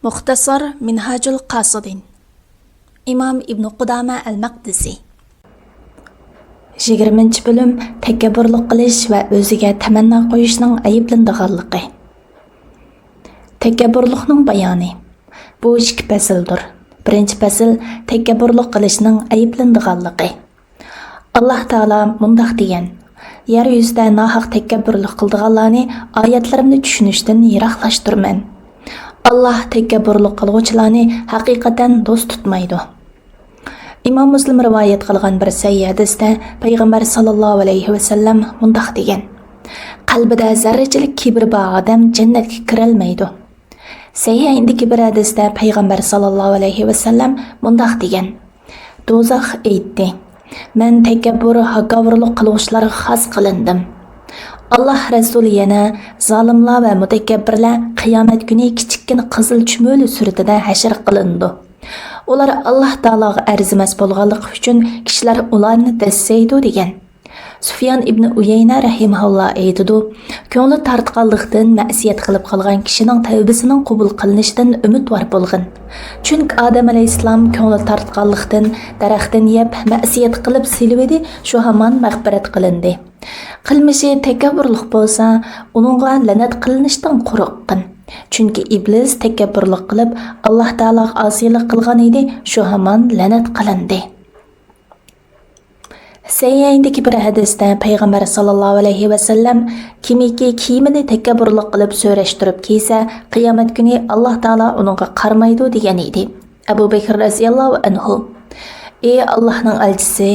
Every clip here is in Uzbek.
Muxtasar Minhajul Qasidin İmam İbn Qudama al-Maqdisi 20. bölüm Takabburlik qilish va o'ziga tamanno qo'yishning ayiblanadiganligi. Takabburlikning bayoni. Bu ikki fasldir. Birinchi fasl takabburlik qilishning ayiblanadiganligi. Alloh taolo mundaq degan: Yer yuzida nohaq takabburlik qildiganlarni oyatlarimni tushunishdan yiroqlashtirman. Allah takabburlik qilguvchilarni haqiqatan do'st tutmaydi. İmam Müslim rivoyat qilgan bir sahih hadisda payg'ambar sallallohu alayhi va sallam mundaq degan: Qalbida zarrachilik kibr bor odam jannatga kira olmaydi. Sahihindagi bir hadisda payg'ambar sallallohu alayhi va sallam mundaq degan: Do'zax aytdi: Men takabbur haqavurlik qiluvchilarga xos qilindim. Allah Rasuli yana zalimlar va mutakabbirlar qiyomat kuni kichikkin qizil chumoli suratida hashr qilindi. Ular Allah Taologa arzimas bo'lganligi uchun kishilar ularni dassaydi degan. Sufyan ibn Uyayna rahimahulloh aytdi: Ko'ngli tartqanlikdan ma'siyat qilib qolgan kishining tavbasining qabul qilinishidan umidvor bo'lgan. Chunki Odam alayhisalom ko'ngli tartqanlikdan daraxtdan yeb ma'siyat qilib silvedi, shu hamon mag'firat qilindi. Qilmishi takabburlik bo'lsa, uningga la'nat qilinishdan qo'rqqan. Chunki iblis takabburlik qilib Alloh taologa osiylik qilgan edi, shu hamon la'nat qilindi. Sayyidiki bir hadisda payg'ambar sallallohu alayhi va sallam kimiki kiyimini takabburlik qilib so'rashtirib kiysa, qiyomat kuni Alloh taolo uningga qarmaydi degan edi. Abu Bakr radhiyallohu anhu: Ey Allohning elchisi,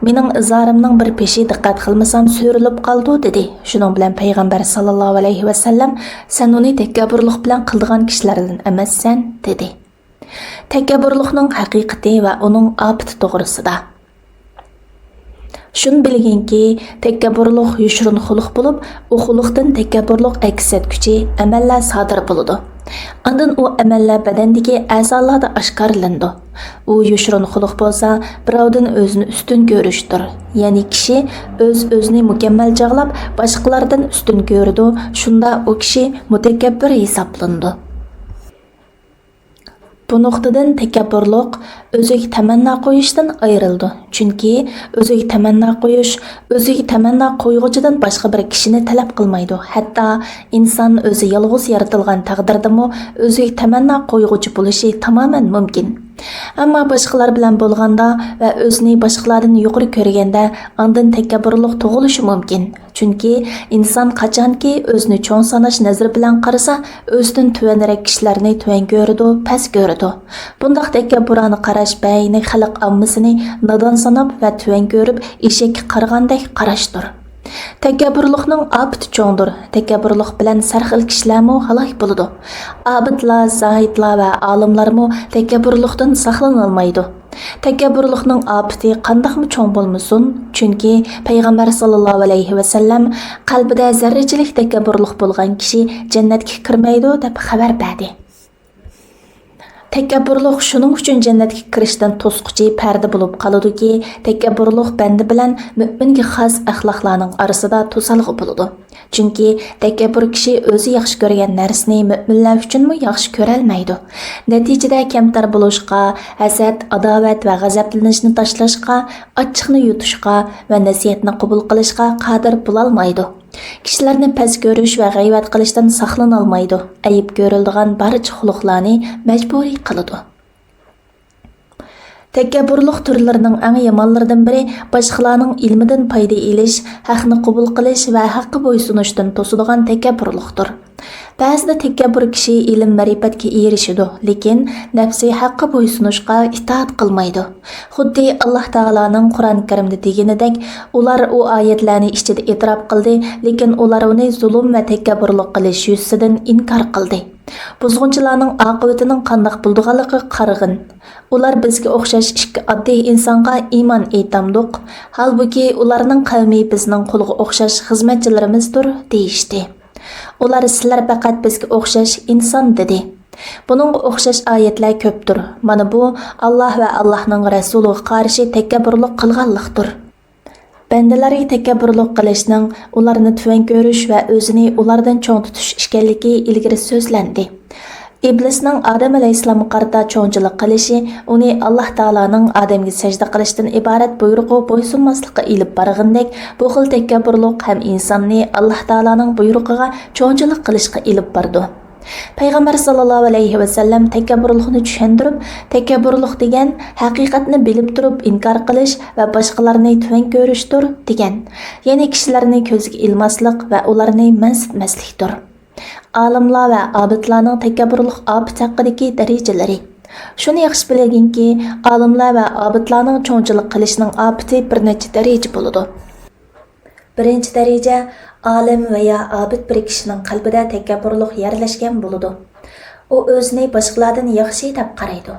mening izorimning bir peshi diqqat qilmasam so'rilib qoldi dedi. Shuning bilan payg'ambar sallallohu alayhi va sallam: Sen uni takabburlik bilan qildigan kishilardan emassan dedi. Takabburlikning haqiqati va uning ofati to'g'risida. Shun bilginki, takabburlik yushrin xuluq bo'lib, u xuluqdan takabburlik aks etguchi amallar sodir bo'ladi. Ondan u amallar badandagi a'zolarda oshkorlandi. U yushrin xuluq bo'lsa, birovdan o'zini ustun ko'rishdir. Ya'ni kishi o'zini mukammal jag'lab, boshqalardan ustun ko'rdi, shunda u kishi mutakabbir hisoblandi. Bu nuqtadan takabburlik o'ziga tamanno qo'yishdan ayrildi. Chunki o'ziga tamanno qo'yish o'ziga tamanno qo'yg'uchidan boshqa bir kishini talab qilmaydi. Hatto inson o'zi yolg'iz yaratilgan taqdirdami o'ziga tamanno qo'yg'uchi bo'lishi tamoman mumkin. Ammo boshqalar bilan bo'lganda va o'zini boshqalardan yuqori ko'rganda ondan takabburlik tug'ilishi mumkin. Chunki inson qachonki o'zini cho'ng sanash nazari bilan qarasa, o'zidan tuvanroq kishilarni tuvan ko'radi, past ko'radi. Bundaq takabburani qarash bayni xalq ommasini nodon sanab va tuvan ko'rib, eshakka qaragandek qarashdir. Takabburlikning ofati cho'ngdir. Takabburlik bilan sarxil kishilarmi halok bo'ladi. Abidlar, zohidlar va olimlarmi takabburlikdan saqlana olmaydi. Takabburlikning ofati qandaqmi cho'ng bo'lmasin? Chunki payg'ambar sallallohu alayhi va sallam qalbida zarrachilik takabburlik bo'lgan kishi jannatga kirmaydi deb xabar berdi. Takabburlik shuning uchun jannatga kirishdan to'squchi parda bo'lib qoladiki, takabburlik banda bilan mu'minga xos axloqlarning orasida to'salg'i bo'ladi. Chunki takabbur kishi o'zi yaxshi ko'rgan narsani mu'minlar uchunmi yaxshi ko'ra olmaydi. Natijada kamtar bo'lishga, hasad, adovat va g'azablanishni tashlashga, ochiqni yutishga va nasihatni qabul qilishga qodir bo'la olmaydi. Kishilarni past ko'rish va g'ayvat qilishdan saqlana olmaydi. Ayib ko'riladigan barcha xuluqlarni majburiy qiladi. Takabburlik turlarining eng yomonlaridan biri boshqalarning ilmidan foyda olish, haqni qabul qilish va haqqa bo'ysunishdan to'sadigan takabburlikdir. Ba'zida takabbur kishi ilm ma'rifatga erishadi, lekin nafsi haqqa bo'ysunishga itoat qilmaydi. Xuddi Alloh taolaning Qur'on Karimda deganidek, ular u oyatlarni ichida e'tirof qildi, lekin ular uni zulm va takabburlik qilish yuzidan inkor qildi. Buzg'unchilarning oqibatining qandoq bo'lganligi qarg'in. Ular bizga o'xshash ikki oddiy insonga iymon aytamdiq, holbuki ularning qavmi bizning qulga o'xshash xizmatchilarimizdir deyishdi. Ular sizlar faqat bizga o'xshash inson dedi. Buning o'xshash oyatlar ko'pdir. Mana bu Alloh va Allohning rasuliga qarshi takabburlik qilganlikdir. Bandalarga takabburlik qilishning ularni tuvan ko'rish va o'zini ulardan cho'ng tutish ekanligi ilgari so'zlandi. İblisning Adam alayhissalomga qarata cho'ngchilik qilishi uni Alloh taolaning odamga sajda qilishdan iborat buyrug'i bo'ysunmaslikqa ilib borgandek, bu xil takabburlik ham insonni Alloh taolaning buyrug'iga cho'ngchilik qilishga ilib bordi. Payg'ambar sallallohu alayhi va sallam takabburlikni tushuntirib, takabburlik degan haqiqatni bilib turib inkor qilish va boshqalarni tuvan ko'rishdir degan. Ya'ni kishilarni ko'zga ilmaslik va ularni mansitmaslikdir. Olimlar va obidlarning takabburlik ofati haqidagi darajalari. Shuni yaxshi bilingki, olimlar va obidlarning cho'ngchilik qilishining ofati bir necha daraja bo'ladi. Birinchi daraja olim va ya obid bir kishining qalbida takabburlik yerlashgan bo'ladi. U o'zini boshqalardan yaxshi deb qaraydi,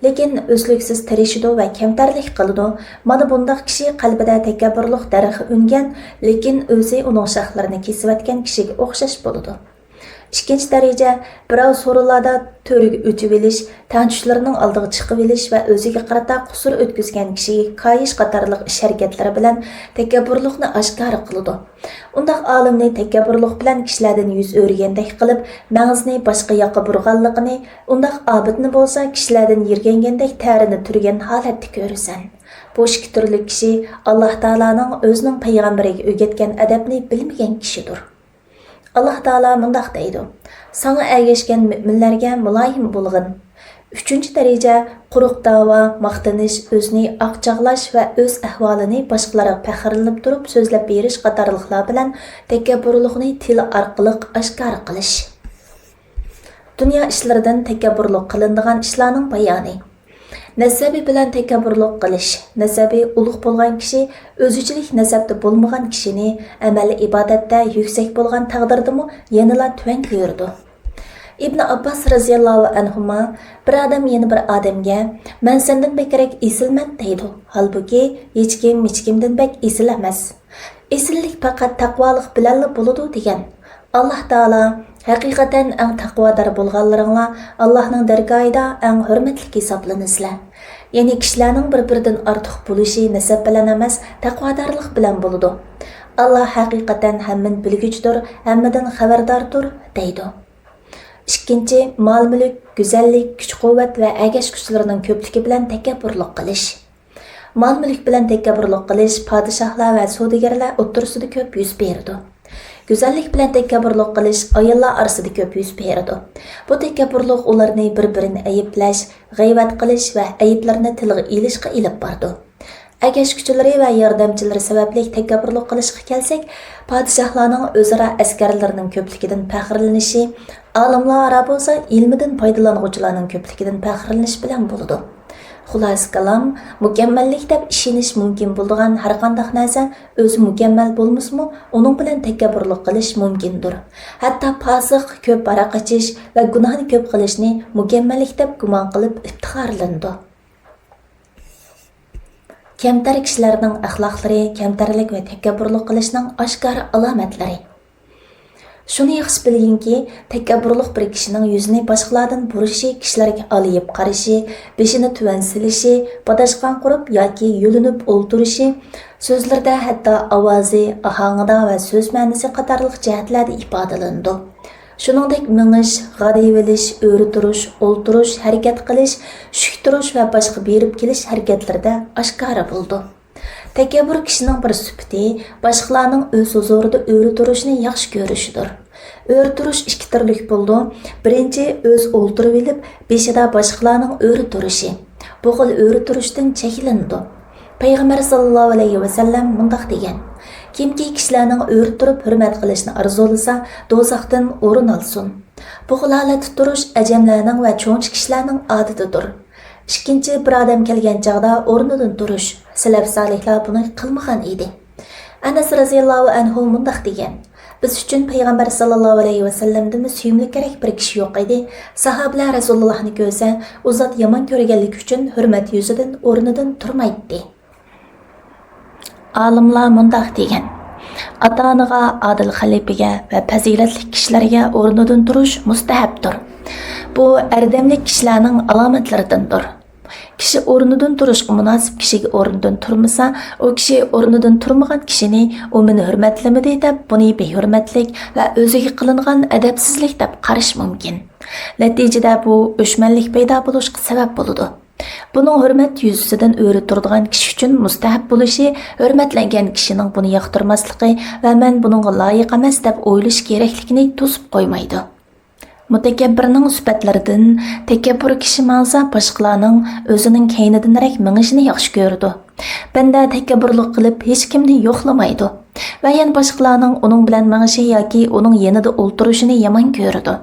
lekin o'zliksiz tirishidi va kamtarlik qiladi. Mana bunday kishi qalbida takabburlik daraxti ungan, lekin o'zi uning shaxlarini kesayotgan kishiga o'xshash bo'ladi. İkinci daraja birov so'rovlarda to'riga o'tib olish, tanishlarining oldiga chiqib olish va o'ziga qarata qusur o'tkazgan kishiga qayish qatorliq ish harakatlari bilan takabburlikni oshkor qiladi. Undaq olimni takabburlik bilan kishilardan yuz o'rgandek qilib, mag'izni boshqa yoqqa burg'anligini, undaq obidni bo'lsa kishilardan yirgangandek tarini turgan holatda ko'rasan. Bu ikki turli kishi Alloh taolaning o'zining payg'ambariga o'rgatgan adabni bilmagan kishidir. Allah Taala mundaq deydi: "Sana ergashgan müminlarga muloyim bo'lgin." 3-daraja quruq da'vo, maqtanish, o'zini aqchaqlash va o'z ahvolini boshqalarga faxrlanib turib so'zlab berish qatorliqlar bilan takabburlikni til orqali oshkor qilish. Dunyo ishlaridan takabburlik qilinadigan ishlarning bayoni. Nasabi bilan takabburlik qilish. Nasabi ulug' bo'lgan kishi o'zichilik nasabda bo'lmagan kishini amaliy ibodatda yuksak bo'lgan taqdirdimi yanada tuvan ko'rdi. Ibn Abbas raziyallohu anhuma bir odam yana bir odamga "Men sendan bekerak esilman" deydi. Halbuki hech kimdan bek esil emas. Esillik faqat taqvolik bilan bo'ladi degan. Alloh taolo haqiqatan eng taqvodor bo'lganlaringlar Allohning dargohida eng hurmatli hisoblanasizlar. Ya'ni kishilarning bir-biridan ortiq bo'lishi nasab bilan emas, taqvodorlik bilan bo'ladi. Alloh haqiqatan hamman bilguchidir, hammadan xabardordir deydi. Ikkinchi, mol-mulk, go'zallik, kuch-quvvat va agash kuchlarining ko'pligi bilan takabburlik qilish. Mol-mulk bilan takabburlik qilish podshohlar va savdogarlar o'rtasida ko'p yuz berdi. Güzellik bilan takabburlik qilish ayollar orasida ko'p yuz beradi. Bu takabburlik ularni bir-birini ayiblash, g'iybat qilish va ayiblarni tilga ilishga ilib bordi. Agash kuchlari va yordamchilari sababli takabburlik qilishga kelsak, podshohlarning o'zaro askarlarining ko'pligidan faxrlanishi, olimlar aro bo'lsa ilmidan foydalanuvchilarning ko'pligidan faxrlanish bilan bo'ladi. Xulos kalam, mukammallik deb ishonish mumkin bo'lgan har qanday narsa o'zi mukammal bo'lmasmi, uning bilan takabburlik qilish mumkindir. Hatto fosiq, ko'p aroq ichish va gunohni ko'p qilishni mukammallik deb gumon qilib iftixorlandi. Kamtar kishilarning axloqlari kamtarlik va takabburlik qilishning oshkor alomatlari. Shuni yaxshi bilingki, takabburlik bir kishining yuzini boshqalardan burishi, kishilarga oliyib qarashi, beshini tuvan silishi, badashqon qurib yoki yo'linib o'ltirishi, so'zlarda hatto ovozi, ohangida va so'z ma'nosi qatorliq jihatlarda ifodalandi. Shuningdek, mingish, g'adivilish, o'ri turish, o'ltirish, harakat qilish, shuk turish va boshqa berib kelish harakatlarida oshkora bo'ldi. Takabbur kishining bir sifati boshqalarning o'z huzurida o'ri turishni yaxshi ko'rishidir. O'ri turish ikki turli bo'ldi. Birinchi o'z o'ltirib olib, beshida boshqalarning o'ri turishi. Bu xil o'ri turishdan cheklandi. Payg'ambar sallallohu alayhi va sallam mundaq degan: Kimki kishilarning o'ri turib hurmat qilishni arzulasa, do'zaxdan o'rin olsin. Bu xil holatda turish ajamlarning va cho'nch kishilarning odatidir. Ikkinchi, bir odam kelgan chaqda o'rnidan turish. Salaf solihlar buni qilmagan edi. Anas raziyallohu anhu mundaq degan: Biz uchun payg'ambar sallallohu alayhi va sallamdan suyumli kerak bir kishi yo'q edi. Sahobalar Rasulullohni ko'rsa, u zot yomon ko'rganlik uchun hurmat yuzidan o'rnidan turmaydi. Olimlar mundaq degan: Ota-onaga, adil xalifaga va fazilatli kishilarga o'rnidan turish mustahabdir. Bu erdemli kishilarning alomatlaridandir. Kishi o'rnidan turishga munosib kishiga o'rnidan turmasa, u kishi o'rnidan turmagan kishini u meni hurmatlamadi deb buni behurmatlik va o'ziga qilingan adabsizlik deb qarash mumkin. Natijada bu o'shmanlik paydo bo'lishiga sabab bo'ladi. Buning hurmat yuzasidan o'ri turadigan kishi uchun mustahab bo'lishi, hurmatlangan kishining buni yoqtirmasligi va men buningga loyiq emas deb o'ylash kerakligini to'sib qo'ymaydi. Mutakabbirning sifatlaridan takabbur kishi ma'za boshqalarning o'zining keynidanrak mingishini yaxshi ko'rdi. Banda takabburlik qilib hech kimni yo'qlamaydi va yana boshqalarning uning bilan mingishi yoki uning yanida o'ltirishini yomon ko'rdi.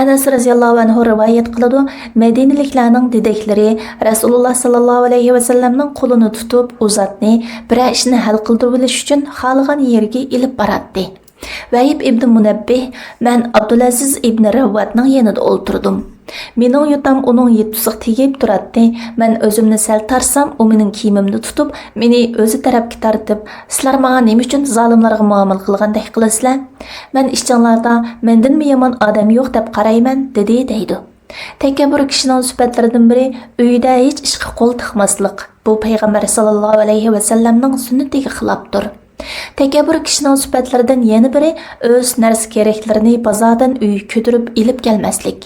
Anas radhiyallohu anhu rivoyat qiladi, Madinaliklarning dedeklari Rasululloh sallallohu alayhi va sallamning qo'lini tutib, u zotni bir ishni hal qildirib olish uchun xohlagan yerga ilib boradi. Vayib ibn Munabbih, men Abdulaziz ibn Ravvatning yanida o'ltirdim. Mening yotam uning yetusiq tegib turadi. Men o'zimni sal tarsam, u mening kiyimimni tutib, meni o'zi tarafga tortib, "Sizlar menga nima uchun zolimlarga muomala qilgandek qilasizlar? Men ishchanlarda mendan yomon odam yo'q deb qarayman", deydi. Takabbur kishining sifatlaridan biri uyda hech ishga qo'l tiqmaslik. Bu payg'ambar sallallohu alayhi va sallamning sunnatiga xilofdir. Takabbur kishining sifatlaridan yana biri o'z narsa keraklarini bozordan uyga ko'tarib ilib kelmaslik.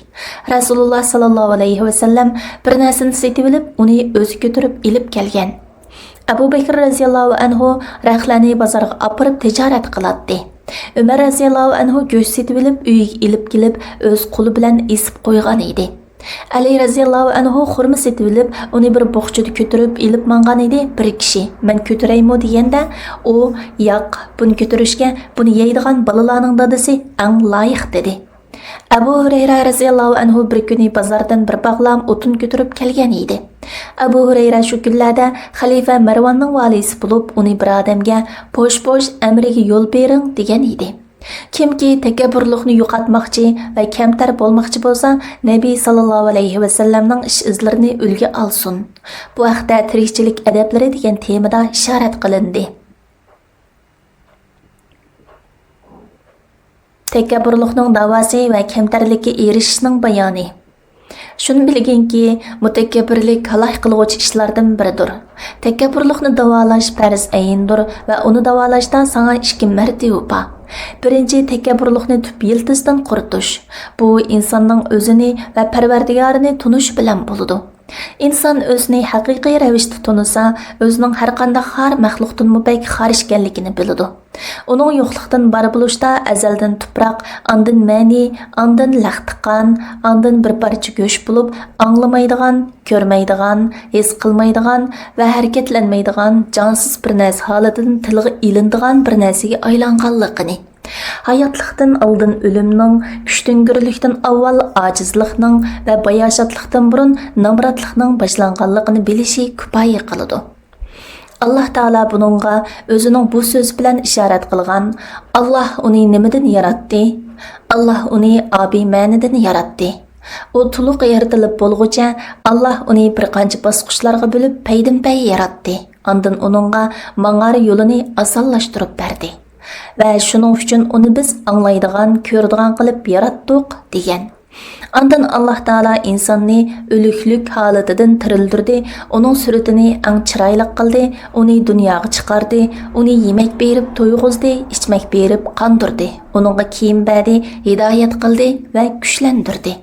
Rasululloh sallallohu alayhi va sallam bir narsani setib olib, uni o'zi ko'tarib ilib kelgan. Abu Bakr radhiyallohu anhu rahlarni bozorga olib tijorat qiladi. Umar radhiyallohu anhu go'sht setib olib, uyga ilib kelib, o'z qo'li bilan esib qo'ygan edi. Ali radhiyallohu anhu xurma setib olib, uni bir bog'chada ko'tarib ilib mangan edi. Bir kishi, "Men ko'taraymi?" deganda, u "Yo'q, buni ko'tarishga buni yeydigan balalarning dadasi eng loyiq" dedi. Abu Hurayra radhiyallohu anhu bir kuni bozordan bir bog'lam o'tin ko'tarib kelgan edi. Abu Hurayra shu kunlarda xalifa Marvonning valisi bo'lib, uni bir odamga "Po'sh-po'sh amriga yo'l bering" degan edi. Kimki takabburlikni yo'qotmoqchi va kamtar bo'lmoqchi bo'lsa, Nabiy sallallohu alayhi va sallamning ish izlarini ulga olsin. Bu haqda tirikchilik adablari degan temada ishorat qilindi. Takabburlikning davosi va kamtarlikka erishishning bayoni. Shuni bilginki, mutakabbirlik halok qiluvchi ishlardan biridir. Takabburlikni davolash farz ayindir va uni davolashda sana 2 marta bor. Birinchi, takabburlikni tub yiltizdan quritish. Bu insonning o'zini va Parvardigorini tunish bilan bo'ladi. İnsan o'zini haqiqiy ravishda tunisa, o'zining har qanday har maxluqdan mubak xarish ekanligini biladi. Uning yo'qlikdan bar bo'lishda azaldan tuproq, ondan ma'ni, ondan laxtiqan, ondan bir parcha go'sht bo'lib, anglamaydigan, ko'rmaydigan, his qilmaydigan va harakatlanmaydigan jonsiz bir narsa holatidan tilga ilindigan bir narsaga aylanganligini. Hayotlikdan oldin o'limning, kuchtingirlikdan avval ojizlikning va bayoshatlikdan burun namratlikning boshlanganligini bilishi kifoya qiladi. Allah Taala buningga o'zining bu so'z bilan ishorat qilgan. Allah uni nimadan yaratdi? Allah uni obi ma'nidan yaratdi. U to'liq yaratilib bo'lguncha Allah uni bir qancha bosqichlarga bo'lib paydin-pay yaratdi. Ondan uningga mangar yo'lini osonlashtirib berdi. Va shuning uchun uni biz anglaydigan, ko'radigan qilib yaratdik degan. Ondan Allah Taala insonni o'liklik holatidan tirildirdi, uning suratini eng chiroyli qildi, uni dunyoga chiqardi, uni yemak berib to'yg'izdi, ichmak berib qondirdi, uningga kiyim berdi, hidoyat qildi va kuchlantirdi.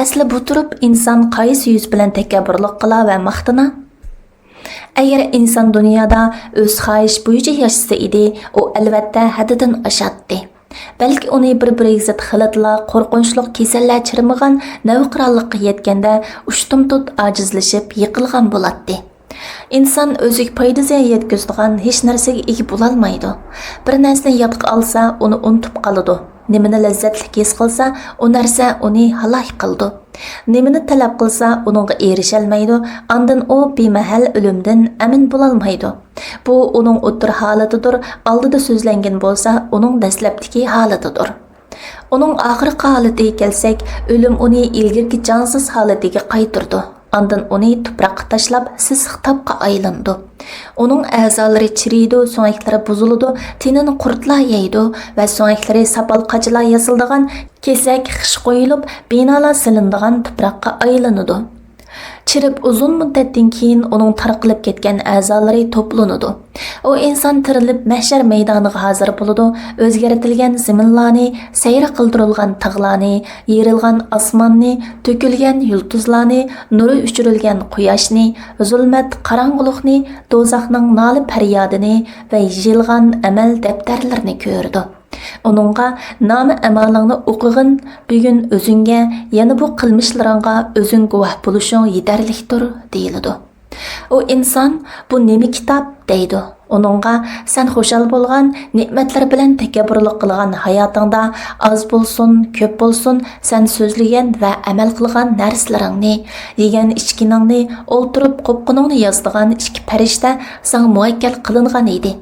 Asli bu turib inson qaysi yuz bilan takabburlik qila va maqtana? Agar inson dunyoda o'z xohish bo'yicha yashasa edi, u albatta haddidan oshadi. Balki uni bir-biriga zid xilatlar, qo'rqinchli kasallar chirmagan navqironlikqa yetganda ushtumtut ojizlashib yiqilgan bo'ladi. İnsan o'ziga foyda yetkazadigan hech narsaga ega bo'la olmaydi. Bir narsani yodga olsa, uni unutib qoladi. Nimani lazzatli his qilsa, u narsa uni halok qildi. Nimani talab qilsa, uningga erisha olmaydi. Ondan u bemahal o'limdan amin bo'la olmaydi. Bu uning o'tir holatidir. Oldida so'zlangan bo'lsa, uning dastlabdagi holatidir. Uning oxirgi holatiga kelsak, o'lim uni ilgirki jonsiz holatiga qaytirdi. Ondan uni tuproqqa tashlab sissiq topqa aylandi. Uning a'zolari chiriydi, so'ngaklari buziladi, tenini qurtlar yeydi va so'ngaklari sapal qachilar yasildigan kesak xish qo'yilib, binolar silindigan tuproqqa aylanadi. Chirib uzun muddatdan keyin uning tarqalib ketgan a'zolari to'planadi. U inson tirilib mahshar maydoniga hozir bo'ladi. O'zgartirilgan zaminlarni, sayr qildirilgan tog'larni, yerilgan osmonni, to'kilgan yulduzlarni, nuri uchirilgan quyoshni, zulmat qorong'ulikni, do'zaxning noli faryodini va yig'ilgan amal daftarlarini ko'rdi. Onunğa namı əmalını oqığın, bugün özünge, yani bu qılmışlarınğa özün guvoh buluşun yeterlikdir, deyildi. O insan bu nemi kitap deydi. Onunğa sen xoşal bolğan, nimetler bilen tekabburluk qılğan hayatında az bolsun, köp bolsun, sen sözlügen ve əməl qılğan nərslərini, yegen içkinini, olturup qopqununu yazdıgan iki perişte sana muakkal qılınğan idi.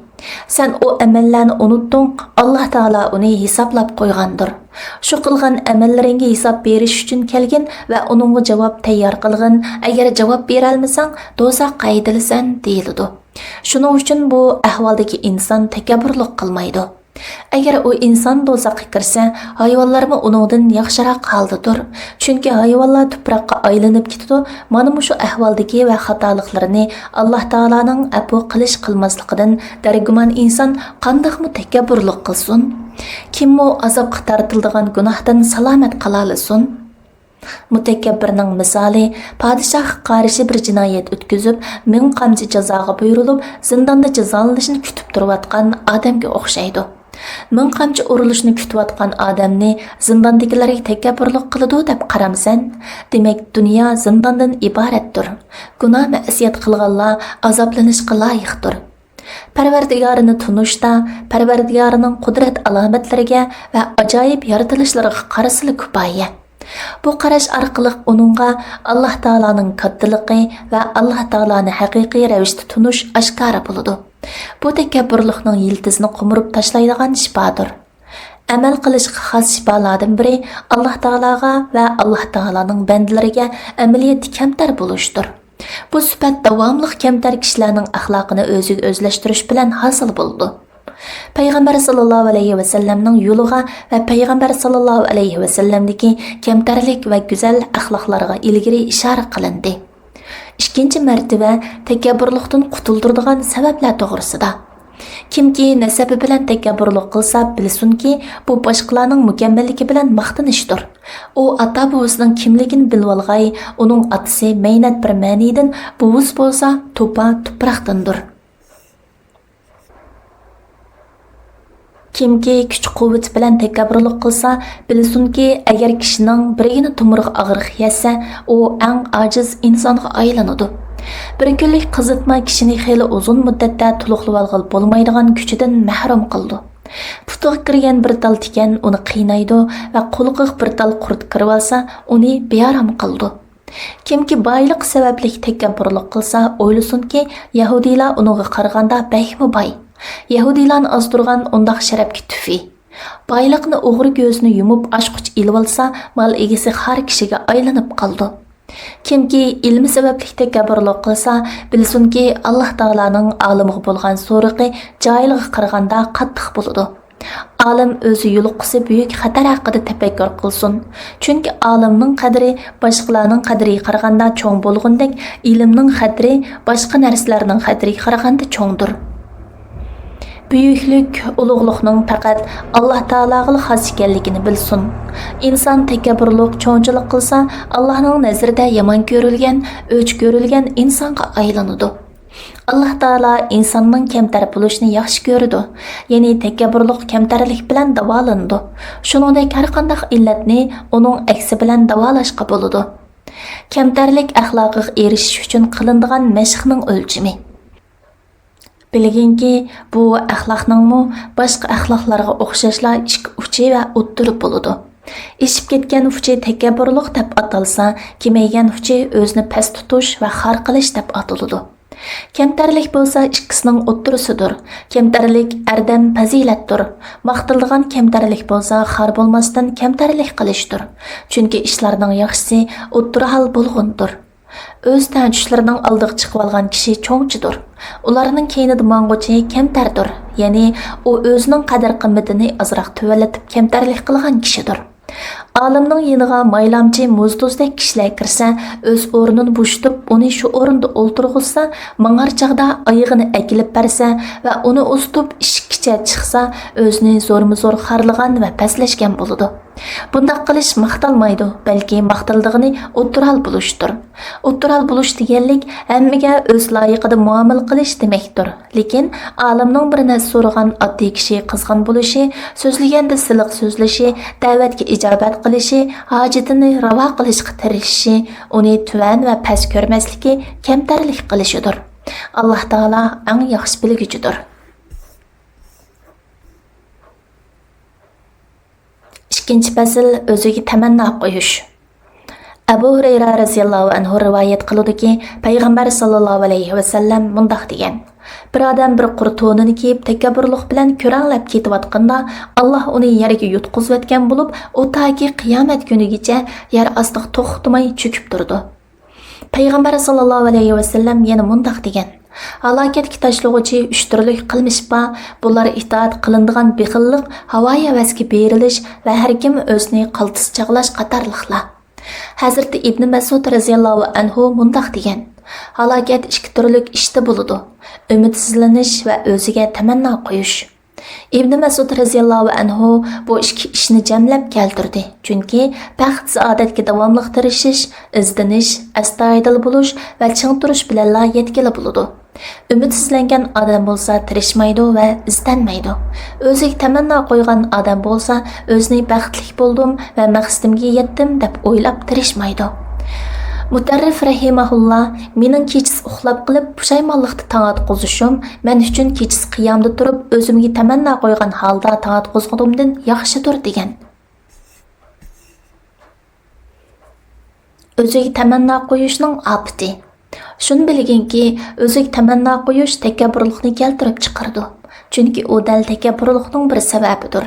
Sen o əməllərini unuttun, Allah Taala onu hesablap qoyğandır. Şu qılğan əməllərinə hesab beriş üçün kelgin və onunğa cavab təyyar qılğın. Əgər cavab berəlməsən, dozaq qayıdılsan deyildi. Şunun üçün bu əhvaldakı insan təkəbbürlük qılmaydı. Əgər o insan dozaqqa kirsə, hayvanlarmı onundan yaxşıрақ haldadır. Çünki hayvanlar tuproqqa aylanıb ketidi. Mana şu əhvaldakı və xatalıqlarını Allah Taala'nın əfu qilish qılmaslıqdan dərgüman insan qandaqmı təkəbbürlük qılsın? Kimmi azabqa tartıldıgan günahdan salamat qalalısın? Mutakabbirning misoli padişah qarshi bir jinoyat o'tkazib, ming qamchi jazoga buyurilib, zindonda jazolanishni kutib turayotgan odamga o'xshaydi. Ming qamchi urilishni kutayotgan odamni zindondagilarga takabburlik qiladi deb qaramsan, demak dunyo zindondan iboratdir. Gunoh ma'siyat qilganlar azoblanishga loyiqdir. Parvardigorini tunishda, Parvardigorining qudrat alomatlariga va ajoyib yaratilishlariga qarasili kifoya. Bu qarash orqali uningga Alloh taolaning kattaligi va Alloh taolani haqiqiy ravishda tunish oshkora bo'ladi. Bu takabburlikning yiltizini qumurib tashlaydigan shifodir. Amal qilishga xos shifolardan biri Alloh taolaga va Alloh taolaning bandalariga amaliyat kamtar bo'lishdir. Bu sifat davomli kamtar kishilarning axloqini o'ziga o'zlashtirish bilan hosil bo'ldi. Payg'ambar sallallohu alayhi va sallamning yo'liga va payg'ambar sallallohu alayhi va sallamdagi kamtarlik va go'zal axloqlarga ilgari ishora qilindi. Ikkinchi martaba takabburlikdan qutuldiradigan sabablar to'g'risida. Kimki nasabi bilan takabburlik qilsa, bilsinki, bu boshqalarning mukammalligi bilan maqtanishdir. U ota buvisining kimligini bilib olg'ay, uning otasi maynat bir ma'nidan, buvis bo'lsa to'pa tuproqdandir. Kimki kuch-quvvat bilan takabburlik qilsa, bilsinki, agar kishining birgina tumurg'i og'riq yesa, u eng ojiz insonga aylanadi. Bir kunlik qizitma kishini xeyli uzun muddatda to'liqlab olg'il bo'lmaydigan kuchidan mahrum qildi. Putiga kirgan bir tal tikan uni qiynaydi va qo'liga bir tal qurt kirib olsa, uni bearam qildi. Kimki boylik sababli takabburlik qilsa, o'ylasinki, yahudiylar unga qaraganda bakmi boy. Yahudilarni ozdirgan undaq sharafga tufi. Boyliqni o'g'ri ko'zni yumib oshquch ilib olsa, mal egasi har kishiga aylanib qoldi. Kimki ilmi sababli takabburlik qilsa, bilsinki, Alloh taolaning olimiga bo'lgan so'riqi joyliga qaraganda qattiq bo'ladi. Olim o'zi yo'liqisi buyuk xatar haqida tafakkur qilsin. Chunki olimning qadri boshqalarning qadriga qaraganda cho'ng bo'lgandek, ilmning qadri boshqa narsalarning qadriga qaraganda cho'ngdir. Büyüklük, ulug'liqning faqat Alloh taolaga xos ekanligini bilsin. İnson takabburlik, cho'nchilik qilsa, Allohning nazarida yomon ko'rilgan, o'ch ko'rilgan insonga aylanadi. Alloh taolo insonning kamtar bo'lishini yaxshi ko'rdi. Ya'ni takabburlik kamtarlik bilan davolandi. Shuningdek, har qanday illatni uning aksi bilan davolashga bo'ladi. Kamtarlik axloqiga erishish uchun qilinadigan mashqning o'lchami. Bilginki, bu axloqningmi boshqa axloqlarga o'xshashlar ikki uchi va o'ttiri bo'ladi. Eshib ketgan uchi takabburlik deb atalsa, kemaygan uchi o'zini past tutish va xor qilish deb ataladi. Kamtarlik bo'lsa ikkisining o'ttirisidir. Kamtarlik ardam fazilatdir. Maqtildigan kamtarlik bo'lsa xor bo'lmasdan kamtarlik qilishdir. Chunki ishlarning yaxshisi o'ttiri hal bo'lgundir. Öz tənçüşlərinin aldığı çıxıb alğan kişi çoğuncudur. Ularının keynidi mağuçi kemtardır. Yani o özünün qadar qımmetini azraq tüvələtib kemtarlik qılğan kişidir. Olimning yeniga maylamchi muzduzdek kishilar kirsa, o'z o'rnini bo'shatib, uni shu o'rinda o'ltirg'izsa, mangar chaqda oyog'ini akilib bersa va uni ustib ishkicha chiqsa, o'zini zo'rmi-zo'r xarlagan va paslashgan bo'ladi. Bundaq qilish maqtalmaydi, balki maqtaldig'ini o'ttiral bo'lishdir. O'ttiral bo'lish deganlik hammaga o'z loyiqida muomala qilish demakdir. Lekin olimning bir narsa so'ragan oddiy kishi qizg'in bo'lishi, so'zlaganda siliq so'zlashi, da'vatga ijobat qilishi, hojatini ravo qilishga tirishishi, uni tuvan va past ko'rmasligi kamtarlik qilishidir. Alloh taolo eng yaxshi bilguchidir. İkinci fasl o'ziga tamanno qo'yish. Abu Hurayra radhiyallohu anhu rivoyat qiladi-ki, payg'ambar sallallohu alayhi va sallam mundaq degan: Bir odam bir qur to'nini kiyib takabburlik bilan ko'ranglab ketayotganda Alloh uni yerga yutqizayotgan bo'lib, u toki qiyomat kunigacha yer ostiga to'xtamay cho'kib turdi. Payg'ambar sallallohu alayhi va sallam yana mundaq degan: Halokatga tashlag'uvchi 3 turli qilmish bor. Bular itoat qilinadigan bexillik, havo havasga berilish va har kim o'zini qaltis chaqlash qatorliqlar. Hazrat Ibn Mas'ud radhiyallohu anhu mundaq degan: Halokat 2 turli ishda bo'ladi: umidsizlanish va o'ziga tamanno qo'yish. Ibn Mas'ud radhiyallohu anhu bu ikki ishni jamlab keltirdi. Chunki baxt saodatga davomli tirishish, izdanish, astoydil bo'lish va ching turish bilan yetkili bo'ladi. Umidsizlangan odam bo'lsa tirishmaydi va izdanmaydi. O'ziga tamanno qo'ygan odam bo'lsa o'zini baxtli bo'ldim va maqsadimga yetdim deb o'ylab tirishmaydi. Mutarrif rahimahullah, mening kechis uxlab qilib pushaymonlikda taat qo'zishim men uchun kechis qiyomda turib o'zimga tamanno qo'ygan holda taat qo'zg'adimdan yaxshidir degan. O'ziga tamanno qo'yishning ofati. Shuni bilginki, o'ziga tamanno qo'yish takabburlikni keltirib chiqardi. Chunki u dal takabburlikning bir sababidir.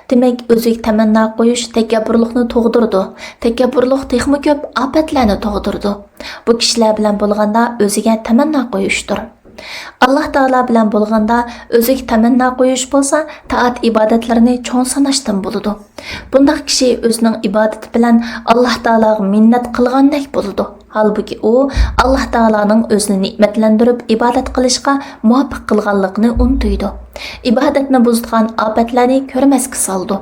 Demak, o'ziga tamanno qo'yish takabburlikni tug'dirdi. Takabburlik texmi ko'p ofatlarni tug'dirdi. Bu kishilar bilan bo'lganda o'ziga tamanno qo'yishdir. Alloh taolo bilan bo'lganda o'ziga tamanno qo'yish bo'lsa, taat ibodatlarini cho'ng sanashdan bo'ladi. Bundaq kishi o'zining ibodati bilan Alloh taologa minnat qilgandek bo'ladi. Halbuki u Alloh taolaning o'zini ne'matlantirib ibodat qilishga muvaffaq qilganligini unutdi. Ibodatni buzgan ofatlarni ko'rmasga soldi.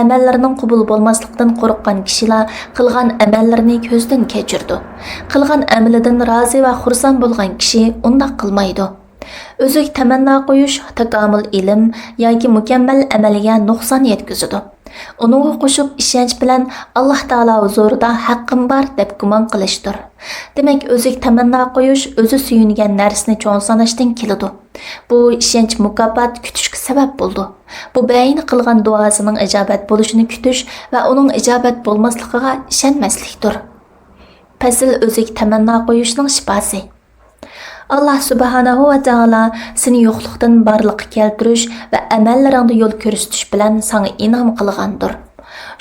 Amallarining qabul bo'lmasligidan qo'rqqan kishilar qilgan amallarini ko'zdan kechirdi. Qilgan amalidan rozi va xursand bo'lgan kishi undaq qilmaydi. O'ziga tamanno qo'yish takomil ilm yoki mukammal amalga nuqson yetkazadi. Uningga qo'shib ishonch bilan Alloh taolo huzurida haqqim bor deb gumon qilishdir. Demak, o'ziga tamanno qo'yish o'zi suyungan narsani cho'ng sanashdan keladi. Bu ishonch mukofot kutishga sabab bo'ldi. Bu bayni qilgan duosining ijobat bo'lishini kutish va uning ijobat bo'lmasligiga ishonmaslikdir. Fasl o'ziga tamanno qo'yishning shifosi. Allah subhanahu va taolo seni yo'qlikdan barliqqa keltirish va amallaringda yo'l ko'rsatish bilan sana inom qilgandir.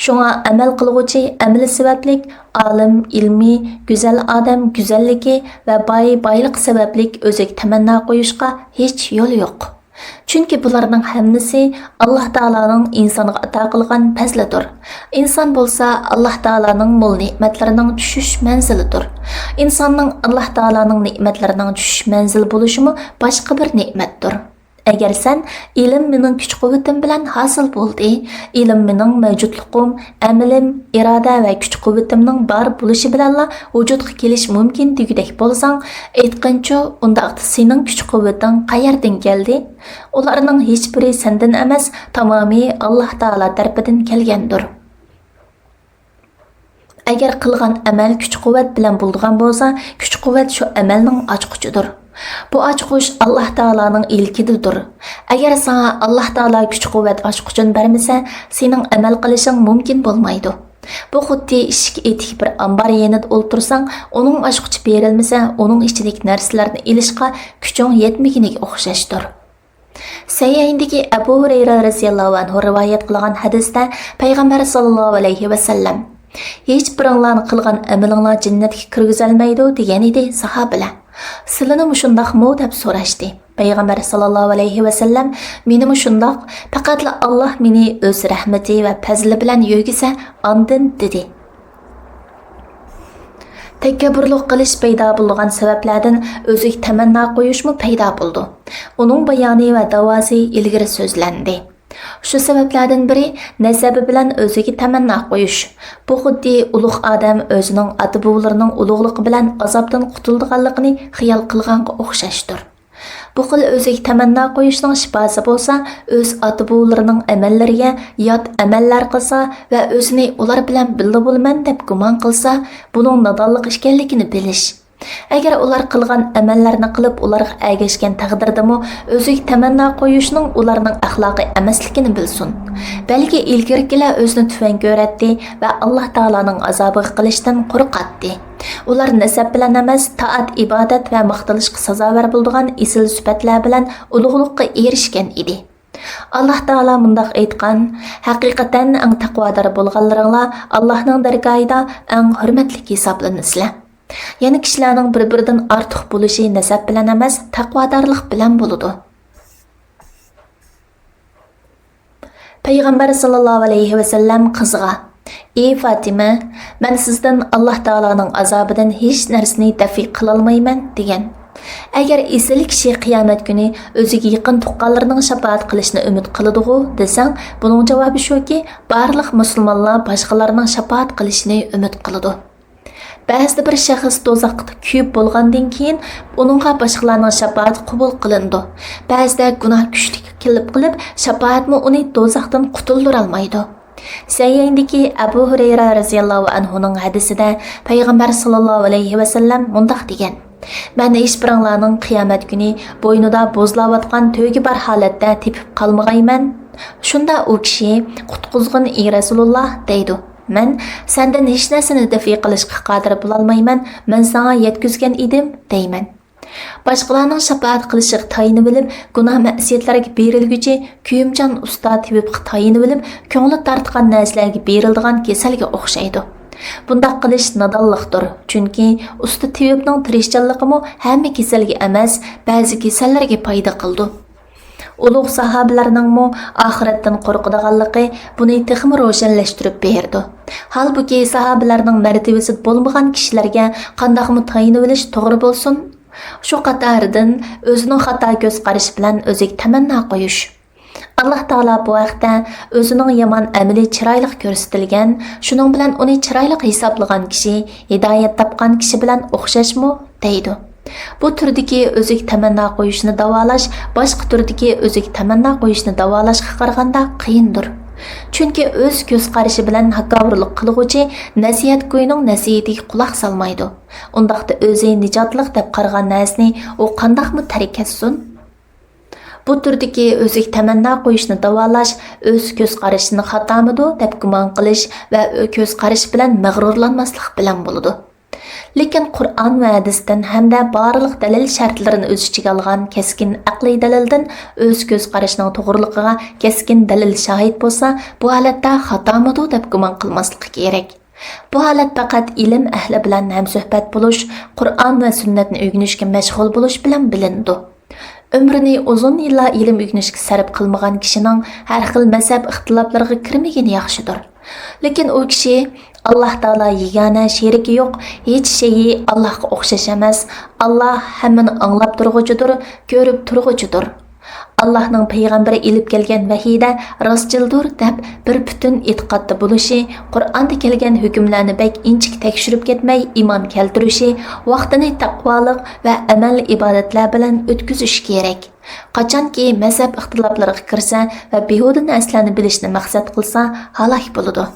Shunga amal qilguvchi amali sabablik, olim ilmi, go'zal odam go'zalligi va boylik sabablik o'ziga tamanno qo'yishga hech yo'l yo'q. Chunki bularning hammasi Alloh taolaning insonga ato qilgan fazlidir. Inson bo'lsa Alloh taolaning mo'l ne'matlarining tushish manzilidir. Insonning Alloh taolaning ne'matlarining tushish manzili bo'lishimi boshqa bir ne'matdir. Agar sen ilm mening kuch-quvvatim bilan hosil bo'ldi, ilm mening mavjudligim, amalim, iroda va kuch-quvvatimning bor bo'lishi bilan vujudga kelish mumkin degudek bo'lsang, aytqancha undaqda sening kuch-quvvating qayerdan keldi? Ularning hech biri sendan emas, tamomiy Alloh taolo tarafidan kelgandir. Agar qilgan amal kuch-quvvat bilan bo'lgan bo'lsa, kuch-quvvat shu amalning ochqichidir. Bu ochqish Alloh taolaning ilkididir. Agar sana Alloh taolo kuch-quvvat ochqichini bermasa, sening amal qilishing mumkin bo'lmaydi. Bu xuddi ishik etik bir ambar yanida o'ltirsang, uning ochqichi berilmasa, uning ichidagi narsalarni ilishga kuching yetmaganiga o'xshashdir. Sayyidiki Abu Hurayra radhiyallohu anhu rivoyat qilgan hadisda payg'ambar sallallohu alayhi va sallam: "Hech biringlarning qilgan amalinglar jannatga kirgizolmaydi" degan edi sahobalar. Sizlarni mushundaqmi deb so'rashdi. Peygamber sallallahu aleyhi ve sellem menimi şundaq, faqatla Allah meni öz rahmeti ve fazli bilan yo'gisa, andin dedi. Tekabburlik qilish paydo bo'lgan sabablardan o'zik tamanno qo'yishmi paydo bo'ldi. Uning bayoni va davosi ilgari so'zlandi. Shu sabablardan biri nasabi bilan o'ziga tamanno qo'yish. Bu xuddi ulug' odam o'zining ota-bobolarining ulug'ligi bilan azobdan qutulganligini xiyol qilganga o'xshashdir. Bu xil o'ziga tamanno qo'yishning shifosi bo'lsa, o'z ota-bobolarining amallariga yot amallar qilsa va o'zini ular bilan birga bo'laman deb gumon qilsa, buning nodonlik ekanligini bilish. Agar ular qilgan amallarni qilib ularga ergashgan taqdirdami, o'ziga tamanno qo'yishning ularning axloqiy emasligini bilsin. Balki ilgirgilar o'zini tuvan ko'ratdi va Alloh taolaning azobiga qilishdan qo'rqatdi. Ular nasab bilan emas, taat, ibodat va maqtalishga sazovor bo'lgan isil sifatlar bilan ulug'liqqa erishgan edi. Alloh taolo mundaq aytgan: "Haqiqatan eng taqvodor bo'lganlaringlar Allohning dargohida eng hurmatli hisoblanasizlar." Ya'ni kishilarning bir-biridan ortiq bo'lishi nasab bilan emas, taqvodorlik bilan bo'ladi. Payg'ambar sallallohu alayhi va sallam qizga: "Ey Fatima, men sizdan Alloh taolaning azobidan hech narsani dafi qila olmayman" degan. Agar esil kishi qiyomat kuni o'ziga yaqin tuqqanlarining shafaat qilishni umid qiladi-ku desang, buning javobi shuki, barliq musulmonlar boshqalarning shafaat qilishini umid qiladi. Ba'zida bir shaxs do'zaxda kuyib bo'lgandan keyin uningga boshqalarning shafaati qabul qilindi. Ba'zida gunoh kuchli kelib qilib, shafaatmi uni do'zaxdan qutuldira olmaydi. Sayyidiki Abu Hurayra radhiyallohu anhuning hadisida Payg'ambar sallallohu alayhi va sallam mundaq degan: "Men hech biringlarning qiyomat kuni bo'ynida bo'zlayotgan to'gi bar holatda tepib qolmag'ayman." Shunda u kishi qutqizg'in ey Rasululloh deydi: "Men sendan hech narsani dafi qilishga qodir bo'lolmayman, men sana yetkizgan edim" deyman. Boshqalarning shafaat qilishiga tayinib bilib, gunoh ma'siyatlarga berilguchi kuyimchan usta tibib tayinib bilib, ko'ngli tortgan narsalarga berildigan kasalga o'xshaydi. Bundaq qilish nodonlikdir, chunki usta tibibning tirishchanligimi hamma kasalga emas, ba'zi kasallarga foyda qildi. Ulug' sahobalarningmi oxiratdan qo'rqadiganligi buni texmi ro'shanlashtirib berdi. Halbuki sahobalarning martabasi bo'lmagan kishilarga qandaqmi tayinib olish to'g'ri bo'lsin? Shu qatoridan o'zining xato ko'z qarashi bilan o'ziga tamanno qo'yish. Alloh taolo bu vaqtda o'zining yomon amali chiroyli ko'rsatilgan, shuning bilan uni chiroyli hisoblagan kishi hidoyat topgan kishi bilan o'xshashmi deydi. Bu turdagi o'ziga tamanno qo'yishni davolash boshqa turdagi o'ziga tamanno qo'yishni davolashga qaraganda qiyindir. Chunki o'z ko'z qarashi bilan haqqavurlik qilguvchi nasihat qo'yining nasihatiga quloq solmaydi. Undaqda o'zi nijotliq deb qaragan narsani u qandaqmi tark etsin? Bu turdagi o'ziga tamanno qo'yishni davolash o'z ko'z qarashini xatomidi deb gumon qilish va ko'z qarash bilan mag'rurlanmaslik bilan bo'ladi. Lekin Qur'on va hadisdan hamda barliq dalil shartlarini o'z ichiga olgan keskin aqliy dalildan o'z ko'z qarashining to'g'riligiga keskin dalil shohid bo'lsa, bu holatda xatomidi deb gumon qilmaslik kerak. Bu holat faqat ilm ahli bilan hamsuhbat bo'lish, Qur'on va sunnatni o'rganishga mashg'ul bo'lish bilan bilindi. Ömrünü uzun yillar ilm o'rganishga sarf qilmagan kishining har xil mazhab ixtiloflariga kirmagani yaxshidir. Lekin u kishi Alloh taolo yegana sheriki yo'q, hech şeyi Allohga o'xshash emas. Alloh hammani anglab turg'uchidir, ko'rib turg'uchidir. Allohning payg'ambari ilib kelgan vahiyda rostchildir deb bir butun e'tiqodda bo'lishi, Qur'onda kelgan hukmlarni bek inchik tekshirib ketmay iymon keltirishi, vaqtini taqvolik va amal ibodatlar bilan o'tkazish kerak. Qachonki mazhab ixtiloflariga kirsa va behuda narsalarni bilishni maqsad qilsa, halok bo'ladi.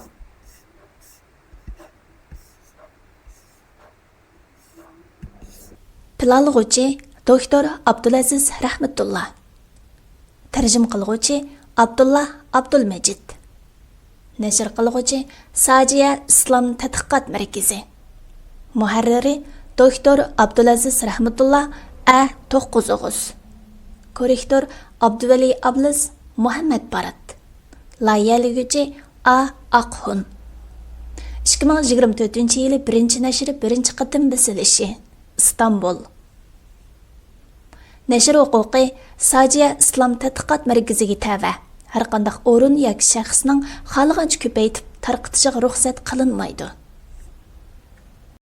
Planlag'uvchi doktor Abdulaziz Rahmatullah. Tarjim qilguvchi Abdullah Abdulmajid. Nashr qilguvchi Sajiya Islom tadqiqot markazi. Muharriri doktor Abdulaziz Rahmatullah A9. Korrektor Abduvali Ablis Muhammad Barat. Layihalaguchi A Aqhun. 2024 yili 1-nashri 1-qatim basilishi. İstanbul. Nəşr huquqi sadəcə İslam tədqiqat mərkəziga təvə. Hər qandaq o'rin yoki shaxsning xohlagancha ko'paytib tarqatishiga ruxsat qilinmaydi.